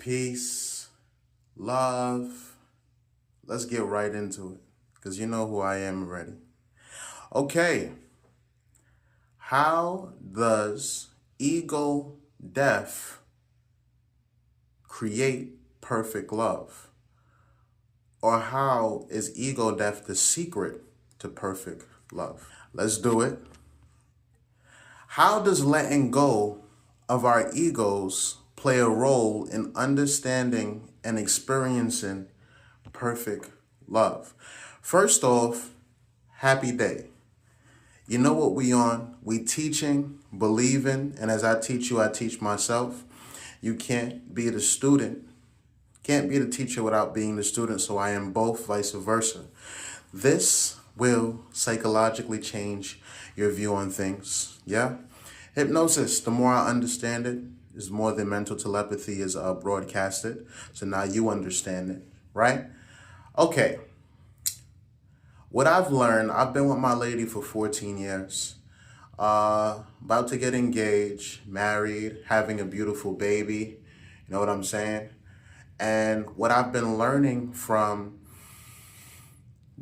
Peace, love. Let's get right into it because you know who I am already. Okay, how does ego death create perfect love? Or how is ego death the secret to perfect love? Let's do it. How does letting go of our egos play a role in understanding and experiencing perfect love? First off, happy day. You know what we on? We teaching, believing, and as I teach you, I teach myself. You can't be the student, can't be the teacher without being the student, so I am both, vice versa. This will psychologically change your view on things. Yeah? Hypnosis, the more I understand it, is more than mental telepathy is broadcasted. So now you understand it, right? Okay. What I've learned, I've been with my lady for 14 years. About to get engaged, married, having a beautiful baby. You know what I'm saying? And what I've been learning from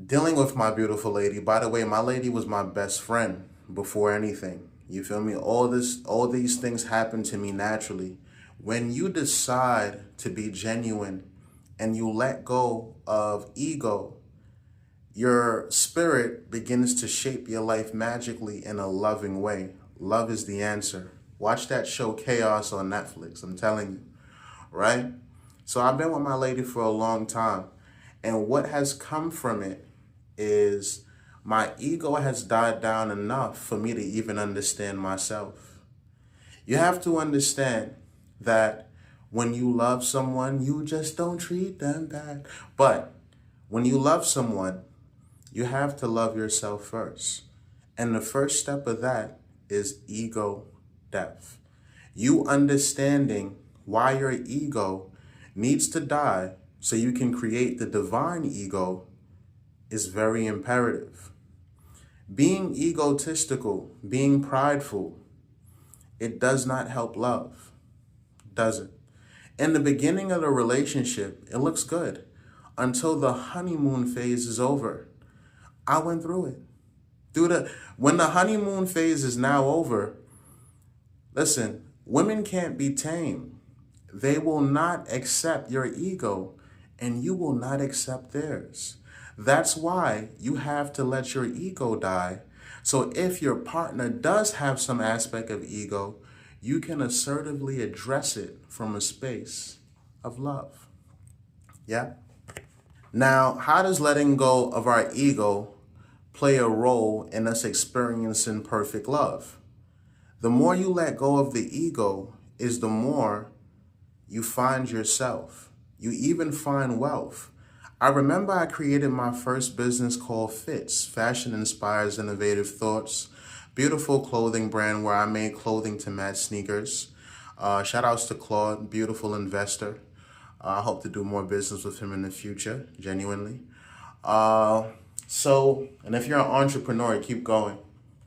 dealing with my beautiful lady, by the way, my lady was my best friend before anything. You feel me? All these things happen to me naturally. When you decide to be genuine and you let go of ego, your spirit begins to shape your life magically in a loving way. Love is the answer. Watch that show Chaos on Netflix. I'm telling you, right? So I've been with my lady for a long time. And what has come from it is my ego has died down enough for me to even understand myself. You have to understand that when you love someone, you just don't treat them bad. But when you love someone, you have to love yourself first. And the first step of that is ego death. You understanding why your ego needs to die so you can create the divine ego is very imperative. Being egotistical, being prideful, it does not help love, does it? In the beginning of the relationship, it looks good until the honeymoon phase is over. I went through it. When the honeymoon phase is now over, listen, women can't be tamed. They will not accept your ego and you will not accept theirs. That's why you have to let your ego die. So if your partner does have some aspect of ego, you can assertively address it from a space of love. Yeah? Now, how does letting go of our ego play a role in us experiencing perfect love? The more you let go of the ego is the more you find yourself. You even find wealth. I remember I created my first business called Fits, Fashion Inspires Innovative Thoughts. Beautiful clothing brand where I made clothing to match sneakers. Shout outs to Claude, beautiful investor. I hope to do more business with him in the future, genuinely. And if you're an entrepreneur, keep going.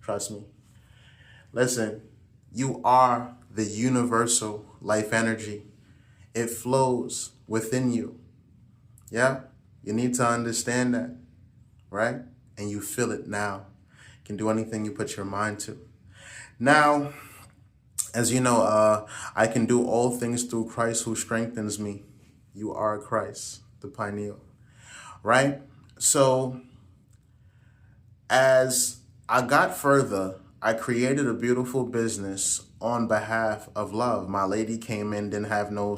Trust me. Listen, you are the universal life energy. It flows within you. Yeah? You need to understand that, right? And you feel it now. You can do anything you put your mind to. Now, as you know, I can do all things through Christ who strengthens me. You are Christ, the pioneer, right? So as I got further, I created a beautiful business on behalf of love. My lady came in, didn't have no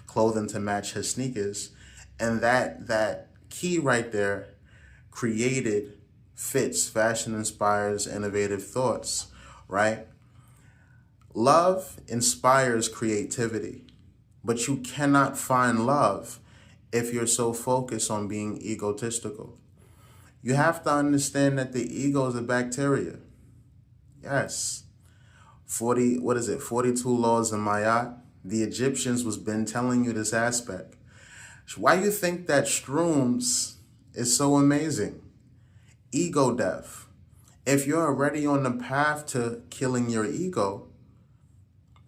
clothing to match her sneakers. And that key right there created Fits, Fashion Inspires Innovative Thoughts, right? Love inspires creativity, but you cannot find love if you're so focused on being egotistical. You have to understand that the ego is a bacteria. Yes. 42 laws in Mayat. The Egyptians was been telling you this aspect. Why you think that shrooms is so amazing? Ego death. If you're already on the path to killing your ego,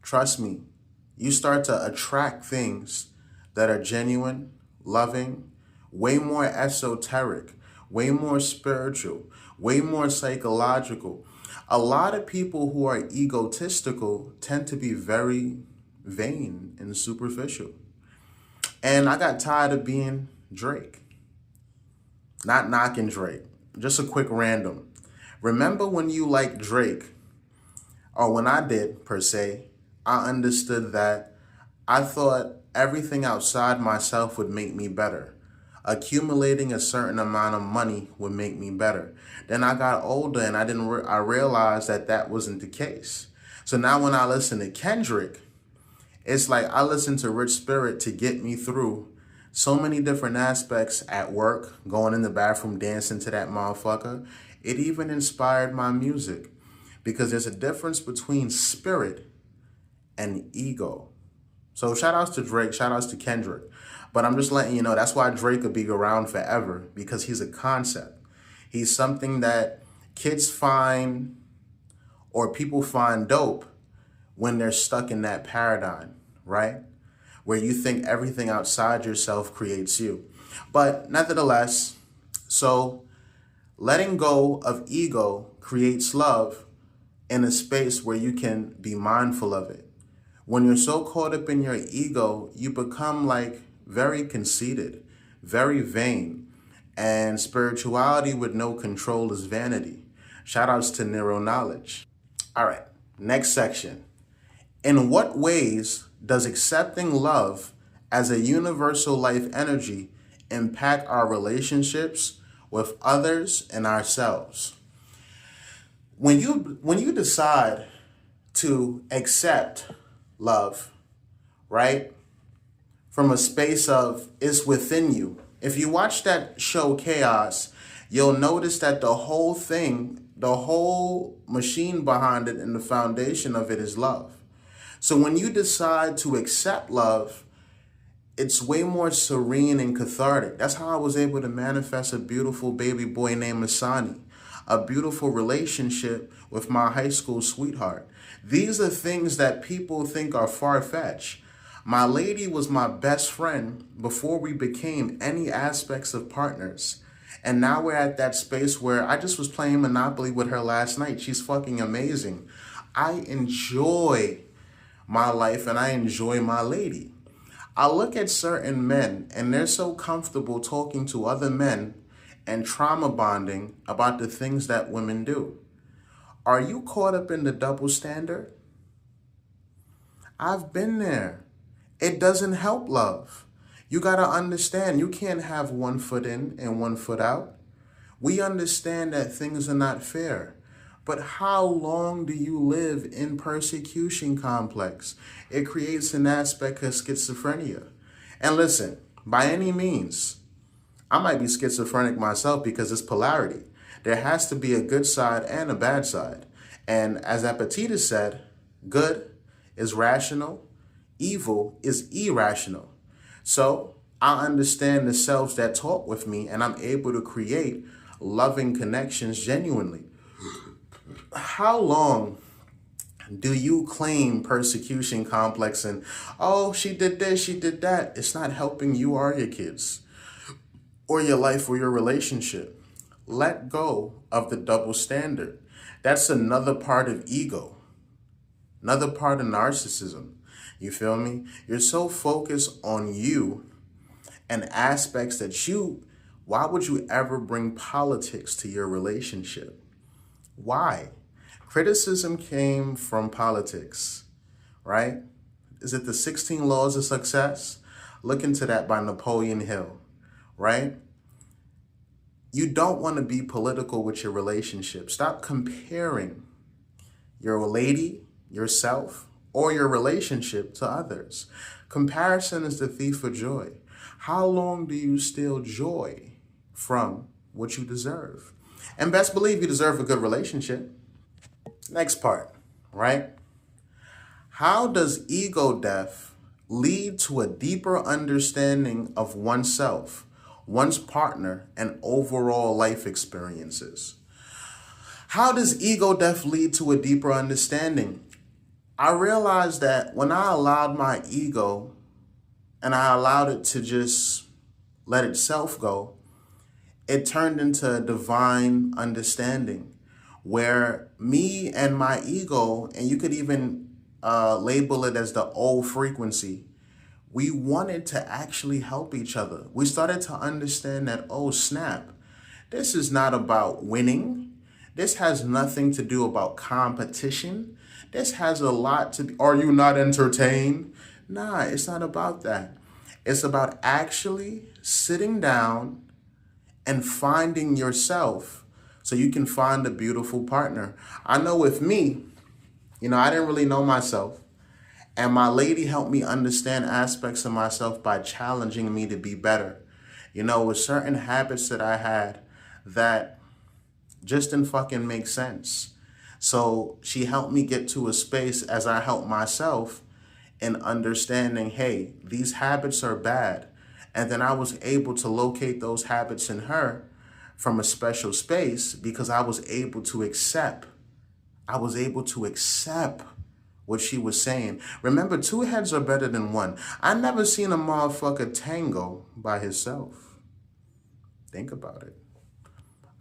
trust me, you start to attract things that are genuine, loving, way more esoteric, way more spiritual, way more psychological. A lot of people who are egotistical tend to be very vain and superficial. And I got tired of being Drake. Not knocking Drake, just a quick random. Remember when you liked Drake, or when I did per se, I understood that I thought everything outside myself would make me better. Accumulating a certain amount of money would make me better. Then I got older and I realized that that wasn't the case. So now when I listen to Kendrick, it's like I listen to Rich Spirit to get me through so many different aspects at work, going in the bathroom, dancing to that motherfucker. It even inspired my music because there's a difference between spirit and ego. So shout outs to Drake, shout outs to Kendrick. But I'm just letting you know that's why Drake will be around forever, because he's a concept. He's something that kids find or people find dope when they're stuck in that paradigm, right? Where you think everything outside yourself creates you. But nevertheless, so letting go of ego creates love in a space where you can be mindful of it. When you're so caught up in your ego, you become like very conceited, very vain, and spirituality with no control is vanity. Shout outs to Neuro Knowledge. All right, next section. In what ways does accepting love as a universal life energy impact our relationships with others and ourselves? When you decide to accept love, right, from a space of it's within you. If you watch that show Chaos, you'll notice that the whole thing, the whole machine behind it and the foundation of it is love. So when you decide to accept love, it's way more serene and cathartic. That's how I was able to manifest a beautiful baby boy named Asani, a beautiful relationship with my high school sweetheart. These are things that people think are far-fetched. My lady was my best friend before we became any aspects of partners. And now we're at that space where I just was playing Monopoly with her last night. She's fucking amazing. I enjoy my life and I enjoy my lady. I look at certain men and they're so comfortable talking to other men and trauma bonding about the things that women do. Are you caught up in the double standard? I've been there. It doesn't help love. You got to understand, you can't have one foot in and one foot out. We understand that things are not fair. But how long do you live in persecution complex? It creates an aspect of schizophrenia. And listen, by any means, I might be schizophrenic myself because it's polarity. There has to be a good side and a bad side. And as Epictetus said, good is rational, evil is irrational. So I understand the selves that talk with me and I'm able to create loving connections genuinely. How long do you claim persecution complex and, oh, she did this, she did that? It's not helping you or your kids or your life or your relationship. Let go of the double standard. That's another part of ego, another part of narcissism. You feel me? You're so focused on you and aspects that why would you ever bring politics to your relationship? Why? Criticism came from politics, right? Is it the 16 Laws of Success? Look into that by Napoleon Hill, right? You don't want to be political with your relationship. Stop comparing your lady, yourself, or your relationship to others. Comparison is the thief of joy. How long do you steal joy from what you deserve? And best believe you deserve a good relationship. Next part, right? How does ego death lead to a deeper understanding of oneself, one's partner, and overall life experiences? How does ego death lead to a deeper understanding? I realized that when I allowed my ego and I allowed it to just let itself go, it turned into a divine understanding where me and my ego, and you could even label it as the old frequency, we wanted to actually help each other. We started to understand that, oh snap, this is not about winning. This has nothing to do about competition. This has a lot to be, are you not entertained? Nah, it's not about that. It's about actually sitting down and finding yourself so you can find a beautiful partner. I know with me, I didn't really know myself. And my lady helped me understand aspects of myself by challenging me to be better. With certain habits that I had that just didn't fucking make sense. So she helped me get to a space as I helped myself in understanding, hey, these habits are bad. And then I was able to locate those habits in her from a special space because I was able to accept. What she was saying. Remember, two heads are better than one. I never seen a motherfucker tango by himself. Think about it.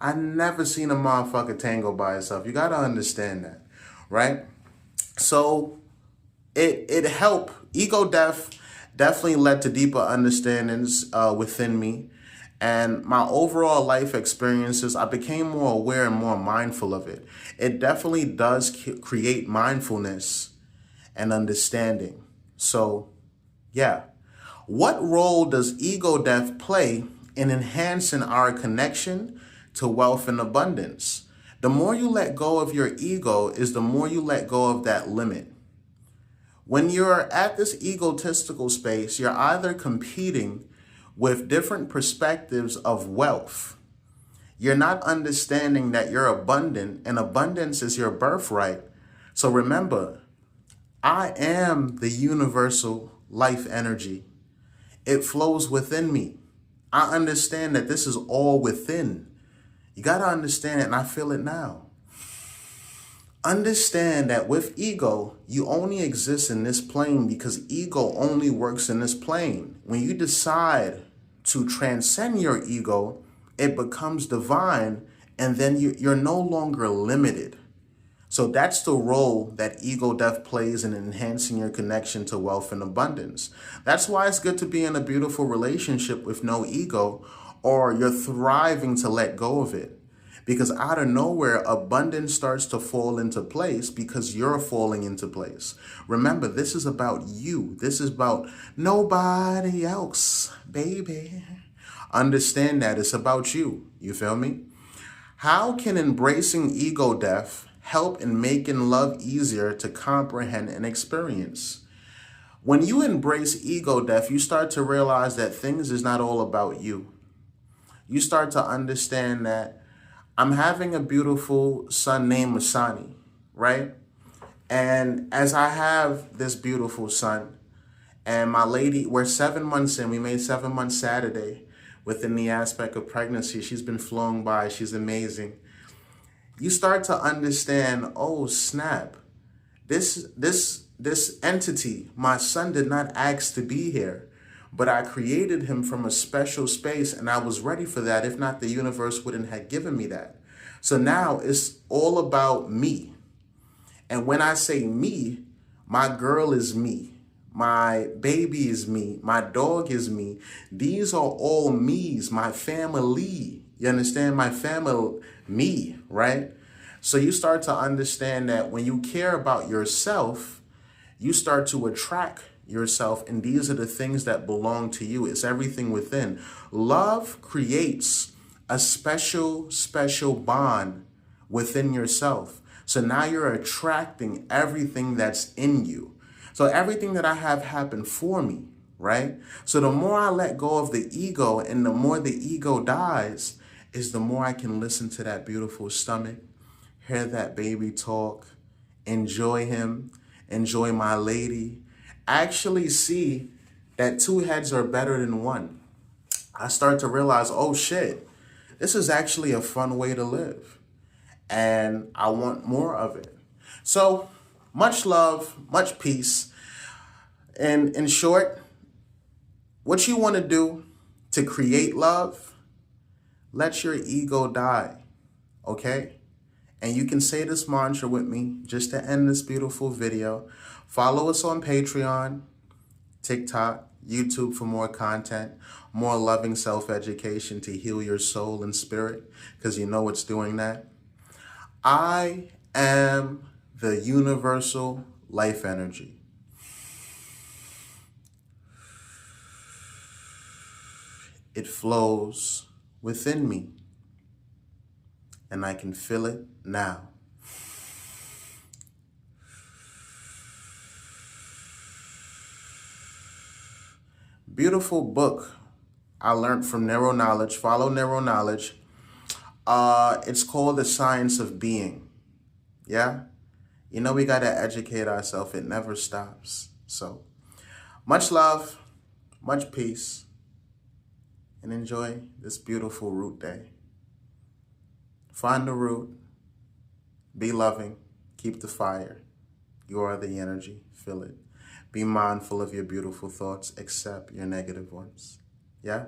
I never seen a motherfucker tango by himself. You gotta understand that, right? So it helped. Ego death definitely led to deeper understandings within me. And my overall life experiences, I became more aware and more mindful of it. It definitely does create mindfulness and understanding. So, yeah. What role does ego death play in enhancing our connection to wealth and abundance? The more you let go of your ego is the more you let go of that limit. When you're at this egotistical space, you're either competing with different perspectives of wealth. You're not understanding that you're abundant and abundance is your birthright. So remember, I am the universal life energy. It flows within me. I understand that this is all within. You got to understand it, and I feel it now. Understand that with ego, you only exist in this plane because ego only works in this plane. When you decide to transcend your ego, it becomes divine, and then you're no longer limited. So that's the role that ego death plays in enhancing your connection to wealth and abundance. That's why it's good to be in a beautiful relationship with no ego, or you're thriving to let go of it. Because out of nowhere, abundance starts to fall into place because you're falling into place. Remember, this is about you. This is about nobody else, baby. Understand that it's about you. You feel me? How can embracing ego death help in making love easier to comprehend and experience? When you embrace ego death, you start to realize that things is not all about you. You start to understand that I'm having a beautiful son named Masani, right? And as I have this beautiful son, and my lady, we're 7 months in, we made 7 months Saturday within the aspect of pregnancy. She's been flown by, she's amazing. You start to understand, oh snap, this entity, my son did not ask to be here, but I created him from a special space and I was ready for that. If not, the universe wouldn't have given me that. So now it's all about me. And when I say me, my girl is me. My baby is me. My dog is me. These are all me's, my family. You understand? My family, me, right? So you start to understand that when you care about yourself, you start to attract yourself, and these are the things that belong to you. It's everything within. Love creates a special bond within yourself. So now you're attracting everything that's in you. So everything that I have happened for me, right? So the more I let go of the ego and the more the ego dies, is the more I can listen to that beautiful stomach, hear that baby talk, enjoy him, enjoy my lady, actually see that two heads are better than one. I start to realize, oh shit, this is actually a fun way to live. And I want more of it. So much love, much peace. And in short, what you want to do to create love, let your ego die, okay? And you can say this mantra with me just to end this beautiful video. Follow us on Patreon, TikTok, YouTube for more content, more loving self-education to heal your soul and spirit, because you know it's doing that. I am the universal life energy. It flows within me, and I can feel it now. Beautiful book I learned from Narrow Knowledge. Follow Narrow Knowledge. It's called The Science of Being. Yeah? You know, we got to educate ourselves. It never stops. So, much love, much peace, and enjoy this beautiful root day. Find the root. Be loving. Keep the fire. You are the energy. Feel it. Be mindful of your beautiful thoughts. Accept your negative ones. Yeah?